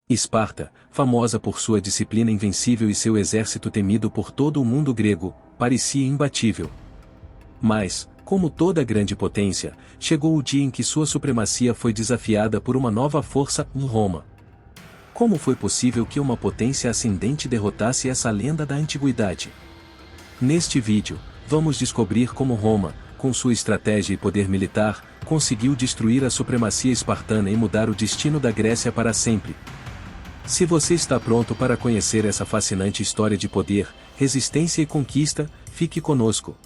Esparta, famosa por sua disciplina invencível e seu exército temido por todo o mundo grego, parecia imbatível. Mas, como toda grande potência, chegou o dia em que sua supremacia foi desafiada por uma nova força, Roma. Como foi possível que uma potência ascendente derrotasse essa lenda da antiguidade? Neste vídeo, vamos descobrir como Roma, com sua estratégia e poder militar, conseguiu destruir a supremacia espartana e mudar o destino da Grécia para sempre. Se você está pronto para conhecer essa fascinante história de poder, resistência e conquista, fique conosco.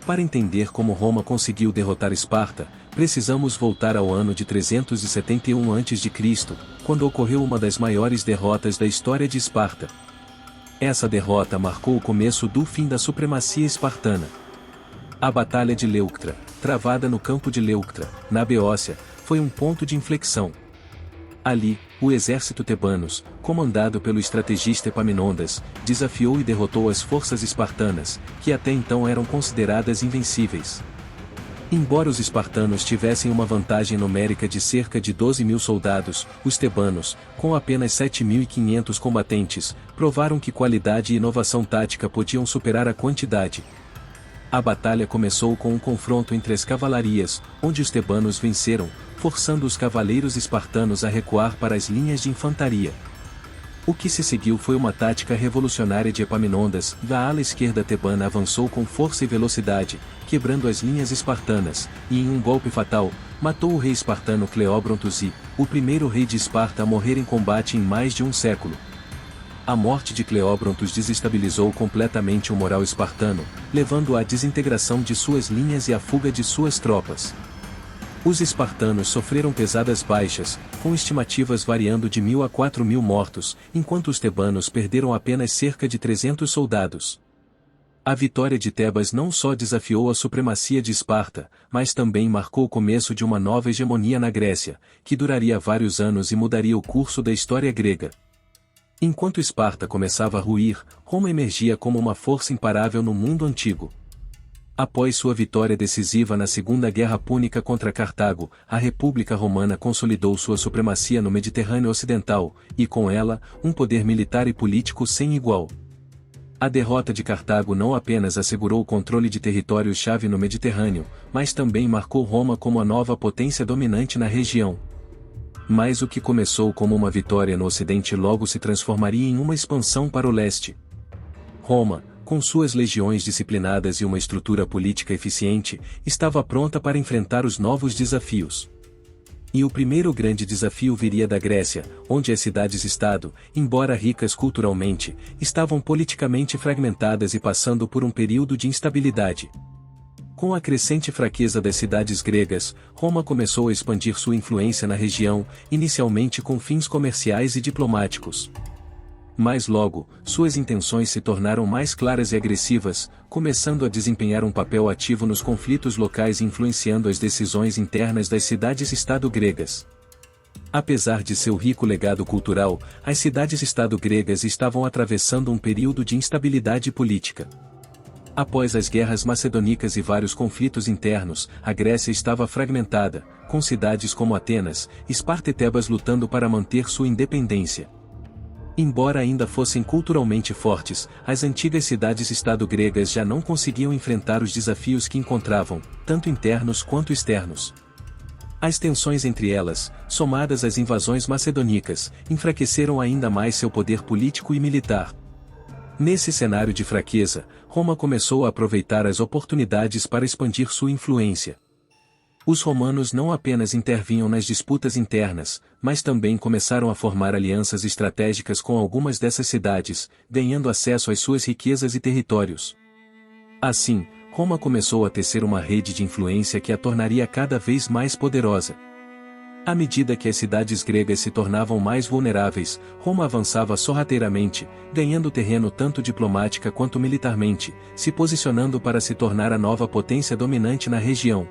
Para entender como Roma conseguiu derrotar Esparta, precisamos voltar ao ano de 371 a.C., quando ocorreu uma das maiores derrotas da história de Esparta. Essa derrota marcou o começo do fim da supremacia espartana. A Batalha de Leuctra, travada no campo de Leuctra, na Beócia, foi um ponto de inflexão. Ali, o exército tebanos, comandado pelo estrategista Epaminondas, desafiou e derrotou as forças espartanas, que até então eram consideradas invencíveis. Embora os espartanos tivessem uma vantagem numérica de cerca de 12.000 soldados, os tebanos, com apenas 7.500 combatentes, provaram que qualidade e inovação tática podiam superar a quantidade. A batalha começou com um confronto entre as cavalarias, onde os tebanos venceram, forçando os cavaleiros espartanos a recuar para as linhas de infantaria. O que se seguiu foi uma tática revolucionária de Epaminondas. Da ala esquerda tebana avançou com força e velocidade, quebrando as linhas espartanas, e em um golpe fatal, matou o rei espartano Cleóbrontos I, o primeiro rei de Esparta a morrer em combate em mais de um século. A morte de Cleóbrontos desestabilizou completamente o moral espartano, levando à desintegração de suas linhas e à fuga de suas tropas. Os espartanos sofreram pesadas baixas, com estimativas variando de 1.000 a 4.000 mortos, enquanto os tebanos perderam apenas cerca de 300 soldados. A vitória de Tebas não só desafiou a supremacia de Esparta, mas também marcou o começo de uma nova hegemonia na Grécia, que duraria vários anos e mudaria o curso da história grega. Enquanto Esparta começava a ruir, Roma emergia como uma força imparável no mundo antigo. Após sua vitória decisiva na Segunda Guerra Púnica contra Cartago, a República Romana consolidou sua supremacia no Mediterrâneo Ocidental, e com ela, um poder militar e político sem igual. A derrota de Cartago não apenas assegurou o controle de territórios-chave no Mediterrâneo, mas também marcou Roma como a nova potência dominante na região. Mas o que começou como uma vitória no Ocidente logo se transformaria em uma expansão para o leste. Roma, com suas legiões disciplinadas e uma estrutura política eficiente, estava pronta para enfrentar os novos desafios. E o primeiro grande desafio viria da Grécia, onde as cidades-estado, embora ricas culturalmente, estavam politicamente fragmentadas e passando por um período de instabilidade. Com a crescente fraqueza das cidades gregas, Roma começou a expandir sua influência na região, inicialmente com fins comerciais e diplomáticos. Mas logo, suas intenções se tornaram mais claras e agressivas, começando a desempenhar um papel ativo nos conflitos locais e influenciando as decisões internas das cidades-estado gregas. Apesar de seu rico legado cultural, as cidades-estado gregas estavam atravessando um período de instabilidade política. Após as guerras macedônicas e vários conflitos internos, a Grécia estava fragmentada, com cidades como Atenas, Esparta e Tebas lutando para manter sua independência. Embora ainda fossem culturalmente fortes, as antigas cidades-estado gregas já não conseguiam enfrentar os desafios que encontravam, tanto internos quanto externos. As tensões entre elas, somadas às invasões macedônicas, enfraqueceram ainda mais seu poder político e militar. Nesse cenário de fraqueza, Roma começou a aproveitar as oportunidades para expandir sua influência. Os romanos não apenas intervinham nas disputas internas, mas também começaram a formar alianças estratégicas com algumas dessas cidades, ganhando acesso às suas riquezas e territórios. Assim, Roma começou a tecer uma rede de influência que a tornaria cada vez mais poderosa. À medida que as cidades gregas se tornavam mais vulneráveis, Roma avançava sorrateiramente, ganhando terreno tanto diplomática quanto militarmente, se posicionando para se tornar a nova potência dominante na região.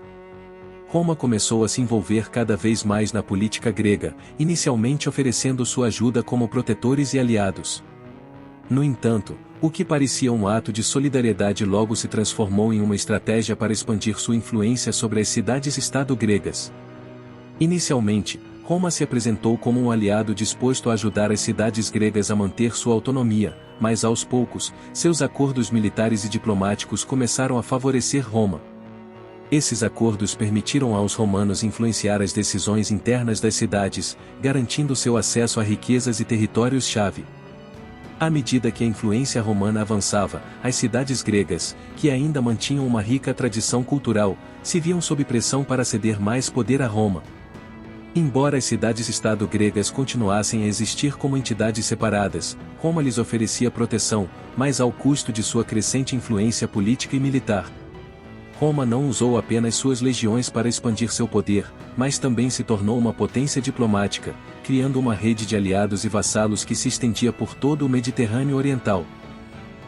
Roma começou a se envolver cada vez mais na política grega, inicialmente oferecendo sua ajuda como protetores e aliados. No entanto, o que parecia um ato de solidariedade logo se transformou em uma estratégia para expandir sua influência sobre as cidades-estado gregas. Inicialmente, Roma se apresentou como um aliado disposto a ajudar as cidades gregas a manter sua autonomia, mas aos poucos, seus acordos militares e diplomáticos começaram a favorecer Roma. Esses acordos permitiram aos romanos influenciar as decisões internas das cidades, garantindo seu acesso a riquezas e territórios-chave. À medida que a influência romana avançava, as cidades gregas, que ainda mantinham uma rica tradição cultural, se viam sob pressão para ceder mais poder a Roma. Embora as cidades-estado gregas continuassem a existir como entidades separadas, Roma lhes oferecia proteção, mas ao custo de sua crescente influência política e militar. Roma não usou apenas suas legiões para expandir seu poder, mas também se tornou uma potência diplomática, criando uma rede de aliados e vassalos que se estendia por todo o Mediterrâneo Oriental.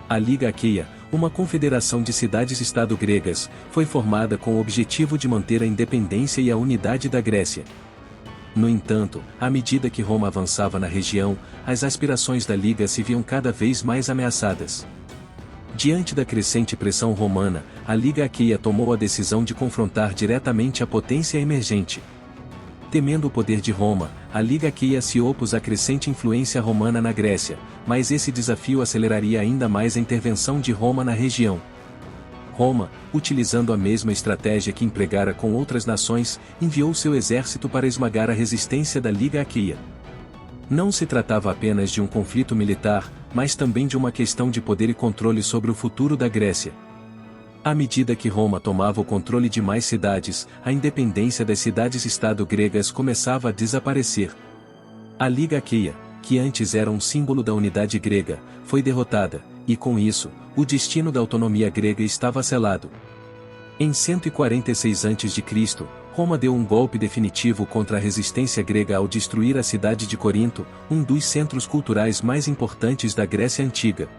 A Liga Aqueia, uma confederação de cidades-estado gregas, foi formada com o objetivo de manter a independência e a unidade da Grécia. No entanto, à medida que Roma avançava na região, as aspirações da Liga se viam cada vez mais ameaçadas. Diante da crescente pressão romana, a Liga Aqueia tomou a decisão de confrontar diretamente a potência emergente. Temendo o poder de Roma, a Liga Aqueia se opôs à crescente influência romana na Grécia, mas esse desafio aceleraria ainda mais a intervenção de Roma na região. Roma, utilizando a mesma estratégia que empregara com outras nações, enviou seu exército para esmagar a resistência da Liga Aqueia. Não se tratava apenas de um conflito militar, mas também de uma questão de poder e controle sobre o futuro da Grécia. À medida que Roma tomava o controle de mais cidades, a independência das cidades-estado gregas começava a desaparecer. A Liga Aqueia, que antes era um símbolo da unidade grega, foi derrotada, e com isso, o destino da autonomia grega estava selado. Em 146 a.C., Roma deu um golpe definitivo contra a resistência grega ao destruir a cidade de Corinto, um dos centros culturais mais importantes da Grécia Antiga.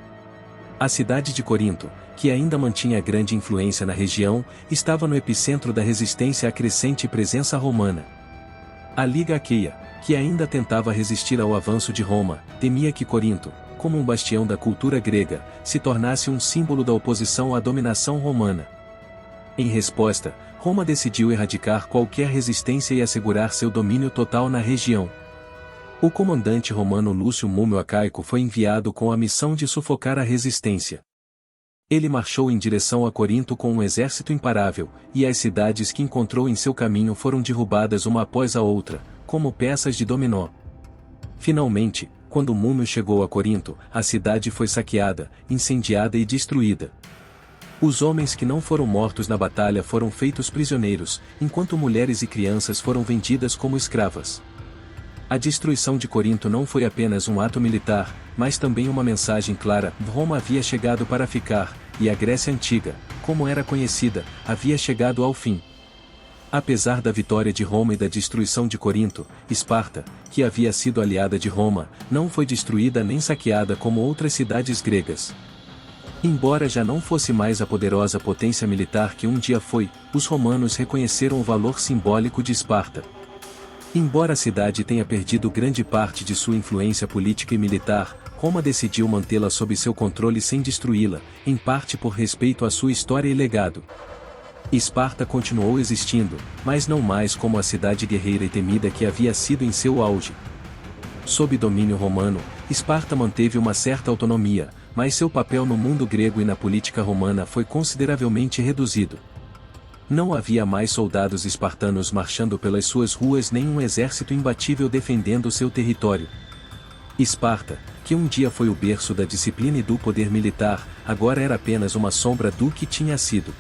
A cidade de Corinto, que ainda mantinha grande influência na região, estava no epicentro da resistência à crescente presença romana. A Liga Aqueia, que ainda tentava resistir ao avanço de Roma, temia que Corinto, como um bastião da cultura grega, se tornasse um símbolo da oposição à dominação romana. Em resposta, Roma decidiu erradicar qualquer resistência e assegurar seu domínio total na região. O comandante romano Lúcio Múmio Acaico foi enviado com a missão de sufocar a resistência. Ele marchou em direção a Corinto com um exército imparável, e as cidades que encontrou em seu caminho foram derrubadas uma após a outra, como peças de dominó. Finalmente, quando Múmio chegou a Corinto, a cidade foi saqueada, incendiada e destruída. Os homens que não foram mortos na batalha foram feitos prisioneiros, enquanto mulheres e crianças foram vendidas como escravas. A destruição de Corinto não foi apenas um ato militar, mas também uma mensagem clara: Roma havia chegado para ficar, e a Grécia Antiga, como era conhecida, havia chegado ao fim. Apesar da vitória de Roma e da destruição de Corinto, Esparta, que havia sido aliada de Roma, não foi destruída nem saqueada como outras cidades gregas. Embora já não fosse mais a poderosa potência militar que um dia foi, os romanos reconheceram o valor simbólico de Esparta. Embora a cidade tenha perdido grande parte de sua influência política e militar, Roma decidiu mantê-la sob seu controle sem destruí-la, em parte por respeito à sua história e legado. Esparta continuou existindo, mas não mais como a cidade guerreira e temida que havia sido em seu auge. Sob domínio romano, Esparta manteve uma certa autonomia, mas seu papel no mundo grego e na política romana foi consideravelmente reduzido. Não havia mais soldados espartanos marchando pelas suas ruas nem um exército imbatível defendendo seu território. Esparta, que um dia foi o berço da disciplina e do poder militar, agora era apenas uma sombra do que tinha sido.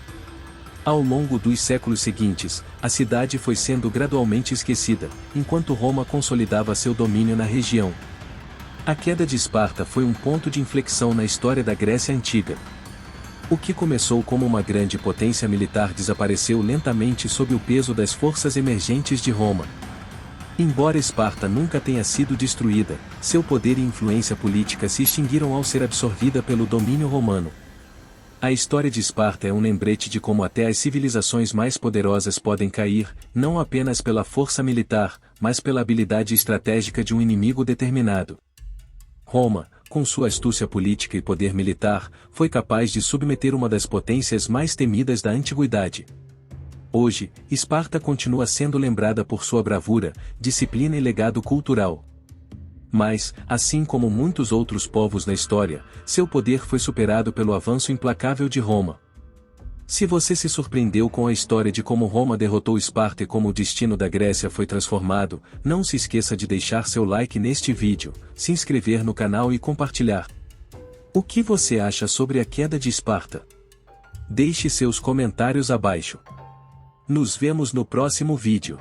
Ao longo dos séculos seguintes, a cidade foi sendo gradualmente esquecida, enquanto Roma consolidava seu domínio na região. A queda de Esparta foi um ponto de inflexão na história da Grécia Antiga. O que começou como uma grande potência militar desapareceu lentamente sob o peso das forças emergentes de Roma. Embora Esparta nunca tenha sido destruída, seu poder e influência política se extinguiram ao ser absorvida pelo domínio romano. A história de Esparta é um lembrete de como até as civilizações mais poderosas podem cair, não apenas pela força militar, mas pela habilidade estratégica de um inimigo determinado. Roma, com sua astúcia política e poder militar, foi capaz de submeter uma das potências mais temidas da antiguidade. Hoje, Esparta continua sendo lembrada por sua bravura, disciplina e legado cultural. Mas, assim como muitos outros povos na história, seu poder foi superado pelo avanço implacável de Roma. Se você se surpreendeu com a história de como Roma derrotou Esparta e como o destino da Grécia foi transformado, não se esqueça de deixar seu like neste vídeo, se inscrever no canal e compartilhar. O que você acha sobre a queda de Esparta? Deixe seus comentários abaixo. Nos vemos no próximo vídeo.